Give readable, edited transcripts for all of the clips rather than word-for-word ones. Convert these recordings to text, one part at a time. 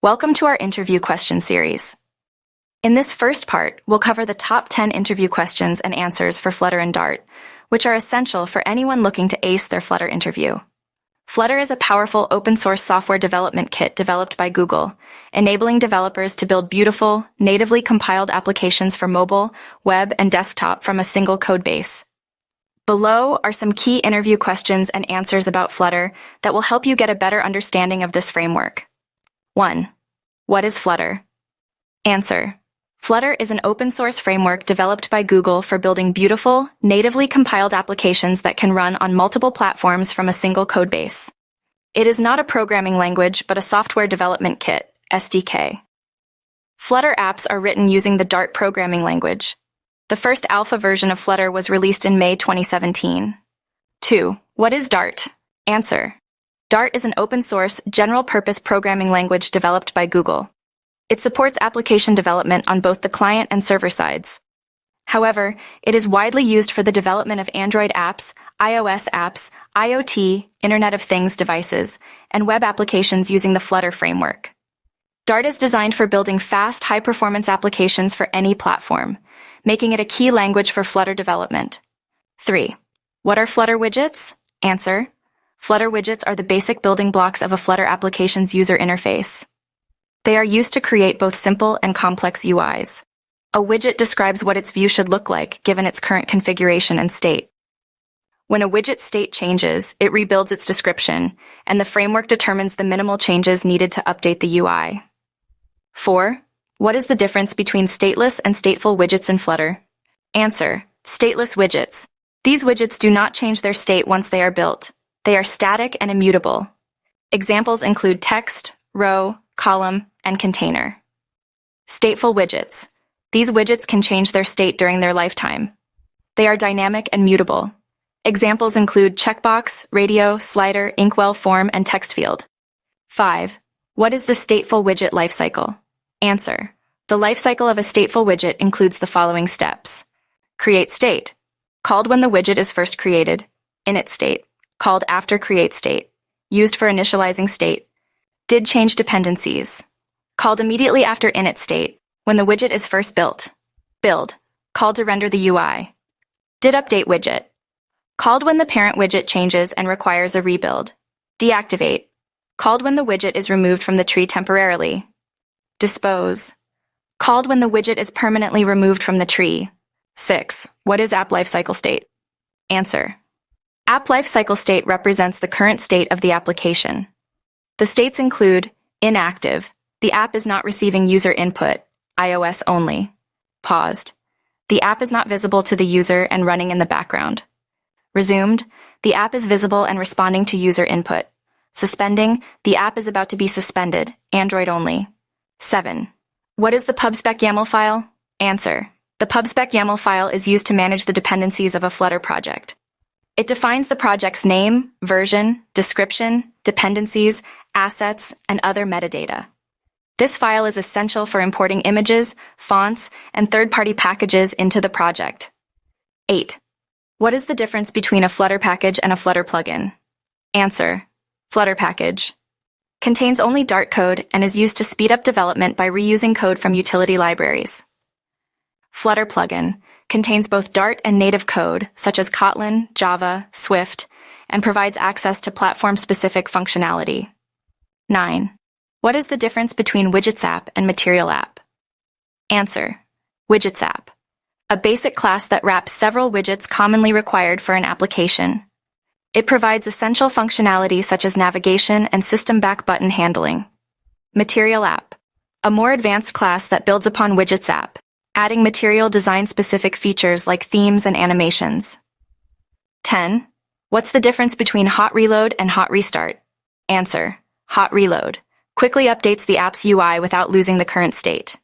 Welcome to our interview question series. In this first part, we'll cover the top 10 interview questions and answers for Flutter and Dart, which are essential for anyone looking to ace their Flutter interview. Flutter is a powerful open-source software development kit developed by Google, enabling developers to build beautiful, natively compiled applications for mobile, web, and desktop from a single codebase. Below are some key interview questions and answers about Flutter that will help you get a better understanding of this framework. 1. What is Flutter? Answer. Flutter is an open-source framework developed by Google for building beautiful, natively compiled applications that can run on multiple platforms from a single codebase. It is not a programming language, but a software development kit, SDK. Flutter apps are written using the Dart programming language. The first alpha version of Flutter was released in May 2017. 2. What is Dart? Answer. Dart is an open-source, general-purpose programming language developed by Google. It supports application development on both the client and server sides. However, it is widely used for the development of Android apps, iOS apps, IoT, Internet of Things devices, and web applications using the Flutter framework. Dart is designed for building fast, high-performance applications for any platform, making it a key language for Flutter development. 3. What are Flutter widgets? Answer. Flutter widgets are the basic building blocks of a Flutter application's user interface. They are used to create both simple and complex UIs. A widget describes what its view should look like given its current configuration and state. When a widget state changes, it rebuilds its description, and the framework determines the minimal changes needed to update the UI. 4. What is the difference between stateless and stateful widgets in Flutter? Answer. Stateless widgets. These widgets do not change their state once they are built. They are static and immutable. Examples include text, row, column, and container. Stateful widgets. These widgets can change their state during their lifetime. They are dynamic and mutable. Examples include checkbox, radio, slider, inkwell form, and text field. 5. What is the stateful widget lifecycle? Answer. The lifecycle of a stateful widget includes the following steps. Create state. Called when the widget is first created. Init state. Called after create state. Used for initializing state. Did change dependencies. Called immediately after init state, when the widget is first built. Build. Called to render the UI. Did update widget. Called when the parent widget changes and requires a rebuild. Deactivate. Called when the widget is removed from the tree temporarily. Dispose. Called when the widget is permanently removed from the tree. 6. What is app lifecycle state? Answer. App lifecycle state represents the current state of the application. The states include inactive, the app is not receiving user input, iOS only. Paused, the app is not visible to the user and running in the background. Resumed, the app is visible and responding to user input. Suspending, the app is about to be suspended, Android only. 7. What is the pubspec YAML file? Answer. The pubspec YAML file is used to manage the dependencies of a Flutter project. It defines the project's name, version, description, dependencies, assets, and other metadata. This file is essential for importing images, fonts, and third-party packages into the project. 8. What is the difference between a Flutter package and a Flutter plugin? Answer. Flutter package. Contains only Dart code and is used to speed up development by reusing code from utility libraries. Flutter plugin contains both Dart and native code, such as Kotlin, Java, Swift, and provides access to platform-specific functionality. 9. What is the difference between Widgets app and Material app? Answer. Widgets app. A basic class that wraps several widgets commonly required for an application. It provides essential functionality such as navigation and system back button handling. Material app. A more advanced class that builds upon Widgets app, adding material design-specific features like themes and animations. 10. What's the difference between hot reload and hot restart? Answer. Hot reload. Quickly updates the app's UI without losing the current state.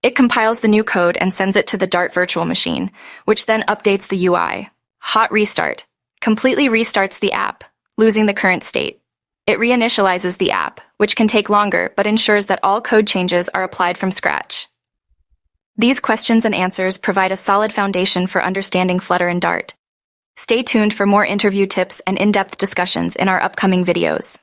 It compiles the new code and sends it to the Dart virtual machine, which then updates the UI. Hot restart. Completely restarts the app, losing the current state. It reinitializes the app, which can take longer but ensures that all code changes are applied from scratch. These questions and answers provide a solid foundation for understanding Flutter and Dart. Stay tuned for more interview tips and in-depth discussions in our upcoming videos.